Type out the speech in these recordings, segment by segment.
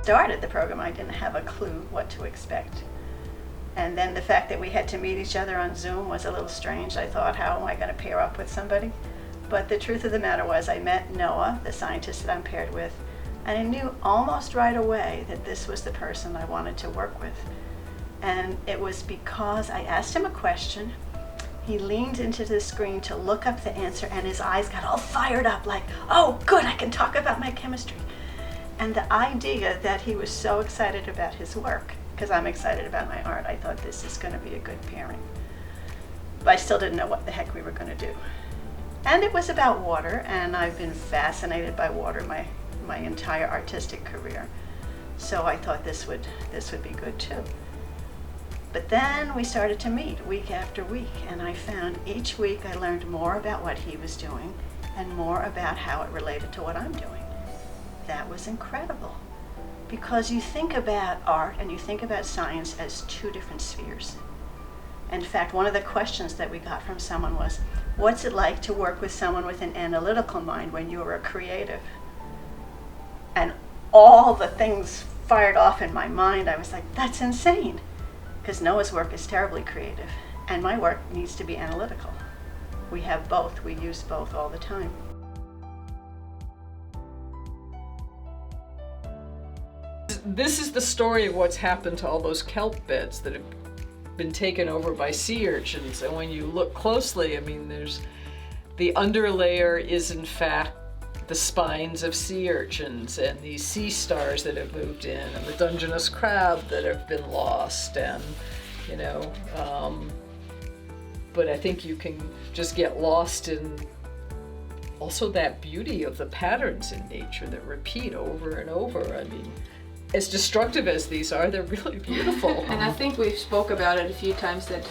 started the program, I didn't have a clue what to expect. And then the fact that we had to meet each other on Zoom was a little strange. I thought, how am I going to pair up with somebody? But the truth of the matter was I met Noah, the scientist that I'm paired with, and I knew almost right away that this was the person I wanted to work with. And it was because I asked him a question. He leaned into the screen to look up the answer, and his eyes got all fired up like, oh, good, I can talk about my chemistry. And the idea that he was so excited about his work, because I'm excited about my art, I thought this is going to be a good pairing. But I still didn't know what the heck we were going to do. And it was about water, and I've been fascinated by water my entire artistic career. So I thought this would be good too. But then we started to meet week after week, and I found each week I learned more about what he was doing and more about how it related to what I'm doing. That was incredible, because you think about art and you think about science as two different spheres. In fact, one of the questions that we got from someone was, what's it like to work with someone with an analytical mind when you're a creative? And all the things fired off in my mind. I was like, that's insane. Because Noah's work is terribly creative, and my work needs to be analytical. We have both. We use both all the time. This is the story of what's happened to all those kelp beds that have been taken over by sea urchins. And when you look closely, I mean, the underlayer is in fact the spines of sea urchins and these sea stars that have moved in, and the Dungeness crab that have been lost, and but I think you can just get lost in also that beauty of the patterns in nature that repeat over and over. I mean, as destructive as these are, they're really beautiful. And I think we've spoke about it a few times that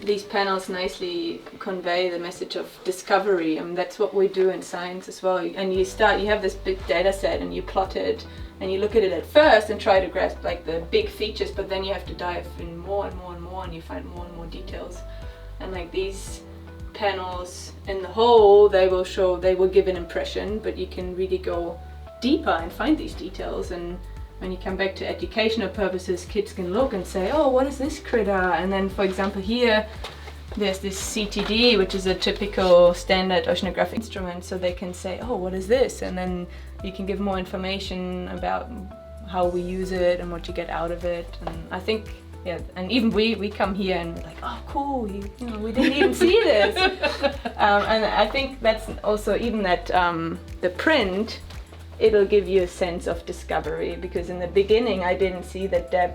these panels nicely convey the message of discovery, and that's what we do in science as well. And you have this big data set and you plot it and you look at it at first and try to grasp like the big features, but then you have to dive in more and more and more, and you find more and more details. And like these panels in the whole, they will give an impression, but you can really go deeper and find these details. And when you come back to educational purposes, kids can look and say, oh, what is this critter? And then, for example, here, there's this CTD, which is a typical standard oceanographic instrument, so they can say, oh, what is this? And then you can give more information about how we use it and what you get out of it. And I think, yeah, and even we come here and we're like, oh, cool, we didn't even see this. And I think that's also even that the print, it'll give you a sense of discovery, because in the beginning I didn't see that Deb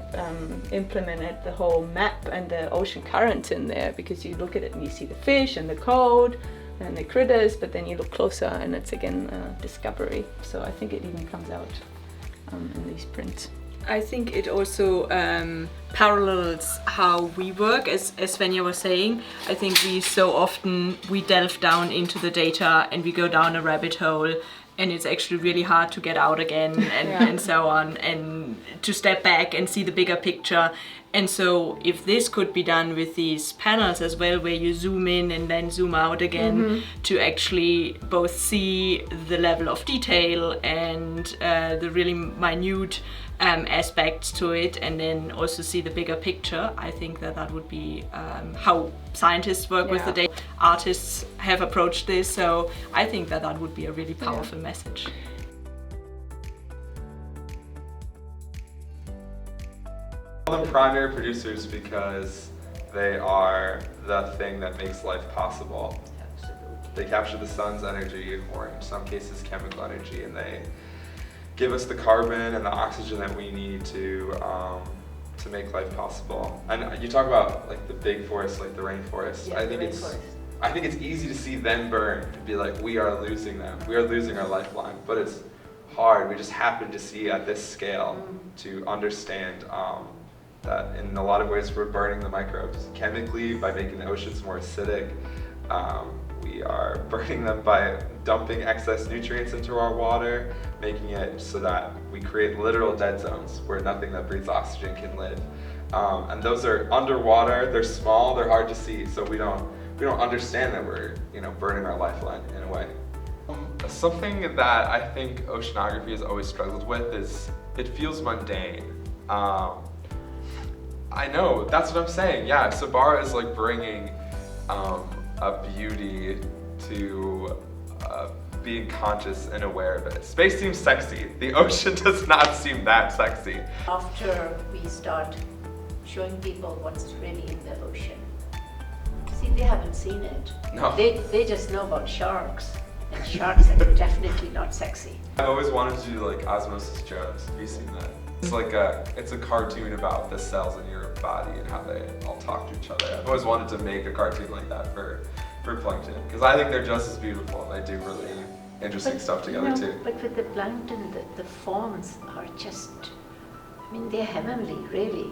implemented the whole map and the ocean currents in there, because you look at it and you see the fish and the code and the critters, but then you look closer and it's again discovery. So I think it even comes out in these prints. I think it also parallels how we work, as Svenja was saying. I think we delve down into the data and we go down a rabbit hole, and it's actually really hard to get out again and so on, and to step back and see the bigger picture. And so if this could be done with these panels as well, where you zoom in and then zoom out again, to actually both see the level of detail and the really minute aspects to it, and then also see the bigger picture, I think that would be how scientists work with the data. Artists have approached this, so I think that would be a really powerful message. I call them primary producers because they are the thing that makes life possible. They capture the sun's energy, or in some cases chemical energy, and they give us the carbon and the oxygen that we need to make life possible. And you talk about like the big forests, like the rainforest. Yeah, I think it's easy to see them burn and be like, we are losing them. We are losing our lifeline. But it's hard. We just happen to see at this scale to understand that in a lot of ways we're burning the microbes chemically by making the oceans more acidic. We are burning them by dumping excess nutrients into our water, making it so that we create literal dead zones where nothing that breathes oxygen can live. And those are underwater, they're small, they're hard to see, so we don't understand that we're burning our lifeline in a way. Something that I think oceanography has always struggled with is it feels mundane. I know, that's what I'm saying. Yeah, Sabara is like bringing a beauty to being conscious and aware of it. Space seems sexy. The ocean does not seem that sexy. After we start showing people what's really in the ocean. See, they haven't seen it. No. They just know about sharks, and sharks are definitely not sexy. I've always wanted to do like Osmosis Jones. Have you seen that? It's a cartoon about the cells in your body and how they all talk to each other. I've always wanted to make a cartoon like that for plankton, because I think they're just as beautiful. They do really interesting stuff together too. But with the plankton, the forms are just, I mean, they're heavenly, really.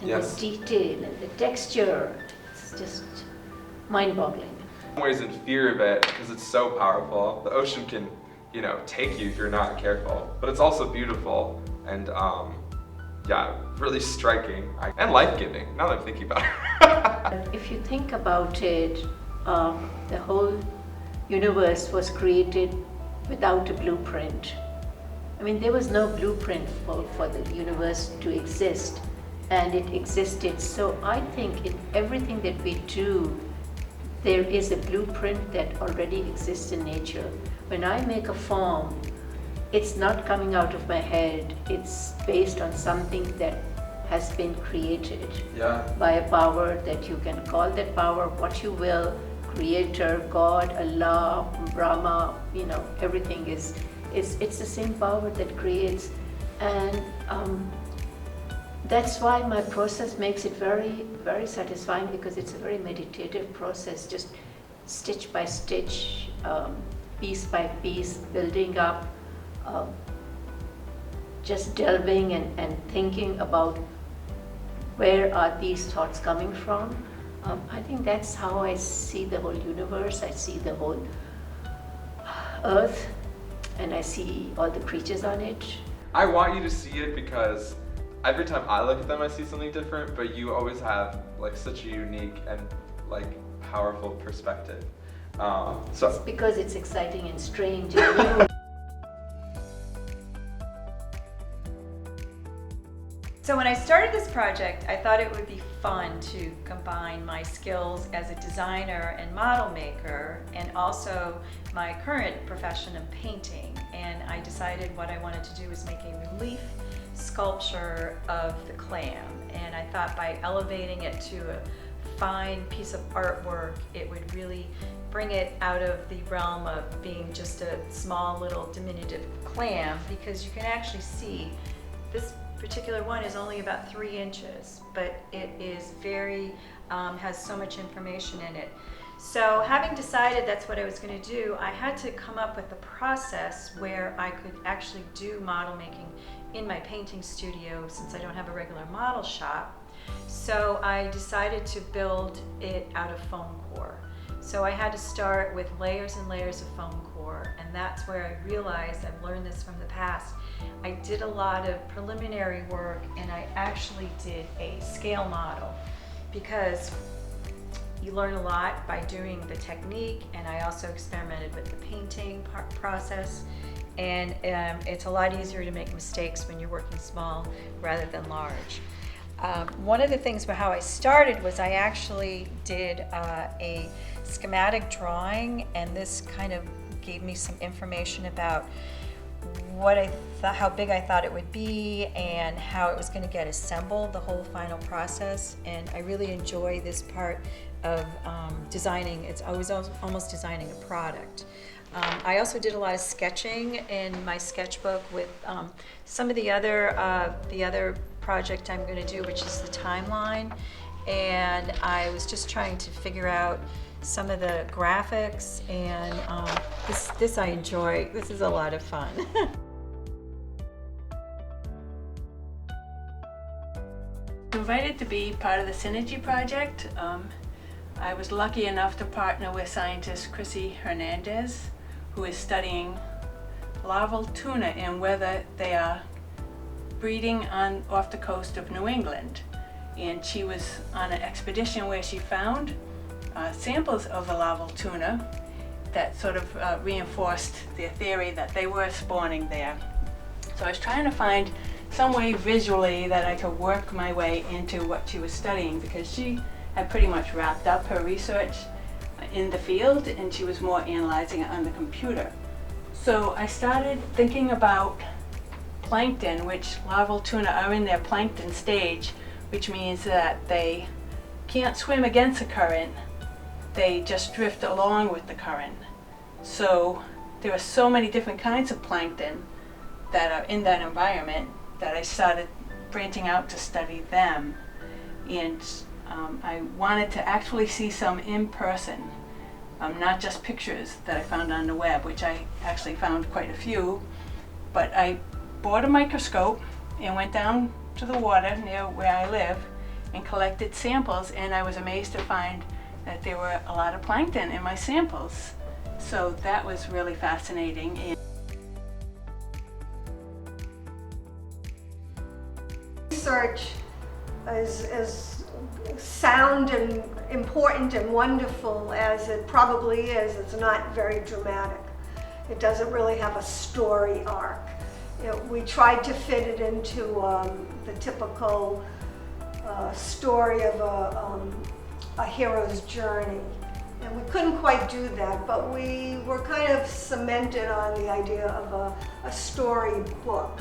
And Yes. the detail and the texture, it's just mind-boggling. I'm always in fear of it because it's so powerful. The ocean can, take you if you're not careful. But it's also beautiful and, really striking and life-giving, now that I'm thinking about it. If you think about it, the whole universe was created without a blueprint. I mean, there was no blueprint for the universe to exist, and it existed. So I think in everything that we do, there is a blueprint that already exists in nature. When I make a form, it's not coming out of my head. It's based on something that has been created by a power that you can call that power what you will, creator, God, Allah, Brahma, everything it's the same power that creates. And that's why my process makes it very, very satisfying, because it's a very meditative process, just stitch by stitch, piece by piece, building up, just delving and thinking about where are these thoughts coming from. I think that's how I see the whole universe. I see the whole earth, and I see all the creatures on it. I want you to see it because every time I look at them, I see something different, but you always have like such a unique and like powerful perspective. It's because it's exciting and strange and new. So when I started this project, I thought it would be fun to combine my skills as a designer and model maker and also my current profession of painting. And I decided what I wanted to do was make a relief sculpture of the clam. And I thought by elevating it to a fine piece of artwork, it would really bring it out of the realm of being just a small little diminutive clam, because you can actually see this particular one is only about 3 inches, but it is very, has so much information in it. So having decided that's what I was going to do, I had to come up with a process where I could actually do model making in my painting studio, since I don't have a regular model shop. So I decided to build it out of foam core. So I had to start with layers and layers of foam core, and that's where I realized, I've learned this from the past, I did a lot of preliminary work, and I actually did a scale model, because you learn a lot by doing the technique, and I also experimented with the painting process, and it's a lot easier to make mistakes when you're working small rather than large. One of the things about how I started was I actually did a schematic drawing, and this kind of gave me some information about what I thought, how big I thought it would be, and how it was going to get assembled, the whole final process. And I really enjoy this part of designing. I was almost designing a product. I also did a lot of sketching in my sketchbook with some of the other project I'm going to do, which is the timeline. And I was just trying to figure out some of the graphics, and this I enjoy. This is a lot of fun. Invited to be part of the Synergy project. I was lucky enough to partner with scientist Chrissy Hernandez, who is studying larval tuna and whether they are breeding off the coast of New England. And she was on an expedition where she found samples of a larval tuna that sort of reinforced their theory that they were spawning there. So I was trying to find some way visually that I could work my way into what she was studying, because she had pretty much wrapped up her research in the field and she was more analyzing it on the computer. So I started thinking about plankton, which larval tuna are in their plankton stage, which means that they can't swim against the current, they just drift along with the current. So there are so many different kinds of plankton that are in that environment that I started branching out to study them. And I wanted to actually see some in person, not just pictures that I found on the web, which I actually found quite a few, but I bought a microscope and went down to the water near where I live and collected samples, and I was amazed to find that there were a lot of plankton in my samples. So that was really fascinating. Research is as sound and important and wonderful as it probably is. It's not very dramatic. It doesn't really have a story arc. We tried to fit it into the typical story of a hero's journey. And we couldn't quite do that, but we were kind of cemented on the idea of a story book.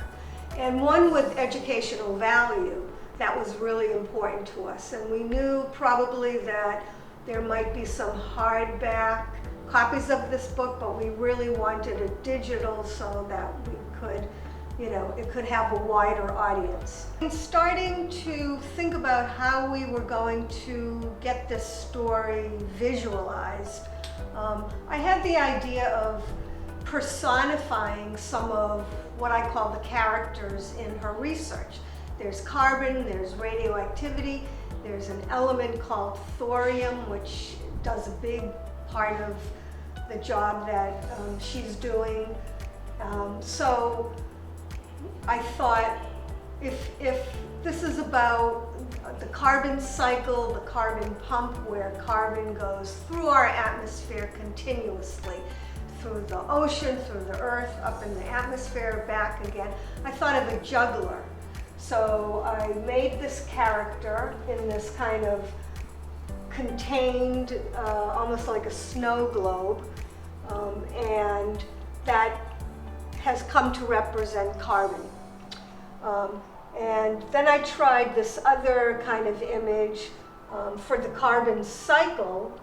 And one with educational value that was really important to us. And we knew probably that there might be some hardback copies of this book, but we really wanted it digital so that we could, it could have a wider audience. And starting to think about how we were going to get this story visualized, I had the idea of personifying some of what I call the characters in her research. There's carbon, there's radioactivity, there's an element called thorium, which does a big part of the job that she's doing. So I thought if this is about the carbon cycle, the carbon pump, where carbon goes through our atmosphere continuously, through the ocean, through the earth, up in the atmosphere, back again, I thought of a juggler. So I made this character in this kind of contained, almost like a snow globe, and that has come to represent carbon. And then I tried this other kind of image for the carbon cycle,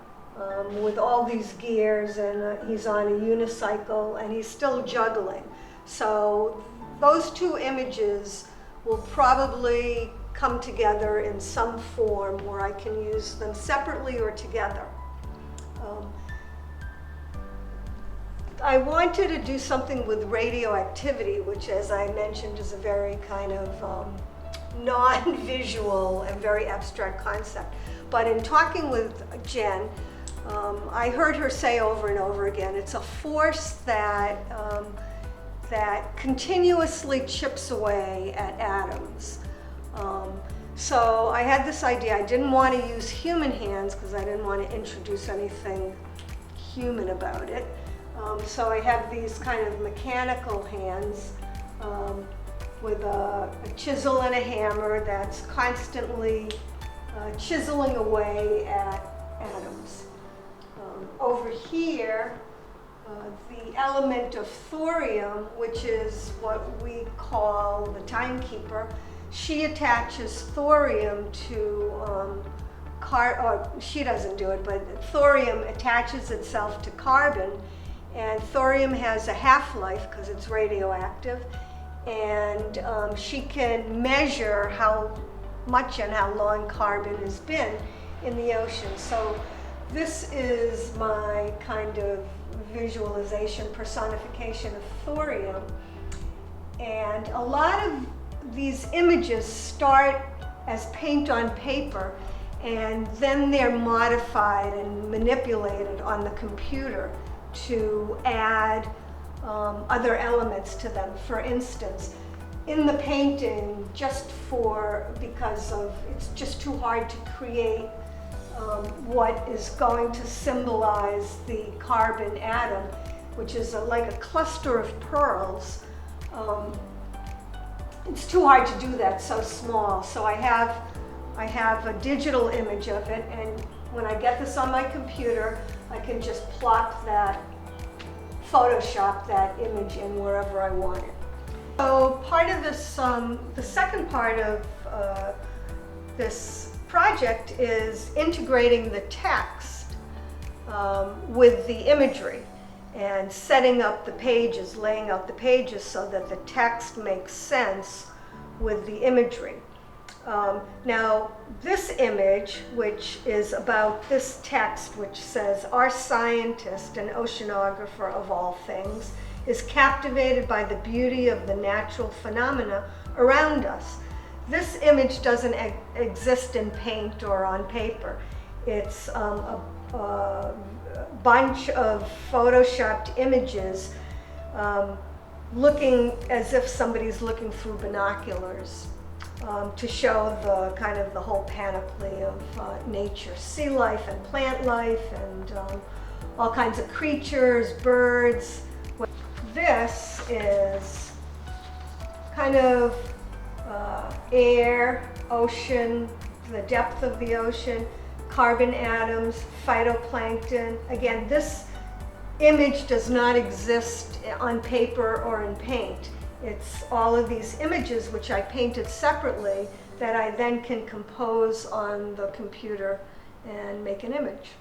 with all these gears, and he's on a unicycle and he's still juggling. So those two images will probably come together in some form where I can use them separately or together. I wanted to do something with radioactivity, which, as I mentioned, is a very kind of non-visual and very abstract concept. But in talking with Jen, I heard her say over and over again, it's a force that continuously chips away at atoms. So I had this idea. I didn't want to use human hands because I didn't want to introduce anything human about it. So I have these kind of mechanical hands with a chisel and a hammer that's constantly chiseling away at atoms. Over here, the element of thorium, which is what we call the timekeeper, she attaches thorium to she doesn't do it, but thorium attaches itself to carbon, and thorium has a half-life because it's radioactive, and she can measure how much and how long carbon has been in the ocean. So this is my kind of visualization, personification of thorium. And a lot of these images start as paint on paper, and then they're modified and manipulated on the computer to add other elements to them. For instance, in the painting, because it's just too hard to create what is going to symbolize the carbon atom, which is like a cluster of pearls. it's too hard to do that so small. So I have a digital image of it, and when I get this on my computer, I can just plop that, Photoshop that image in wherever I want it. So part of this, the second part of this project is integrating the text with the imagery and setting up the pages, laying out the pages so that the text makes sense with the imagery. Now, this image, which is about this text, which says, "Our scientist and oceanographer of all things is captivated by the beauty of the natural phenomena around us." This image doesn't exist in paint or on paper. It's a bunch of photoshopped images looking as if somebody's looking through binoculars. To show the kind of the whole panoply of nature, sea life and plant life, and all kinds of creatures, birds. This is kind of air, ocean, the depth of the ocean, carbon atoms, phytoplankton. Again, this image does not exist on paper or in paint. It's all of these images which I painted separately that I then can compose on the computer and make an image.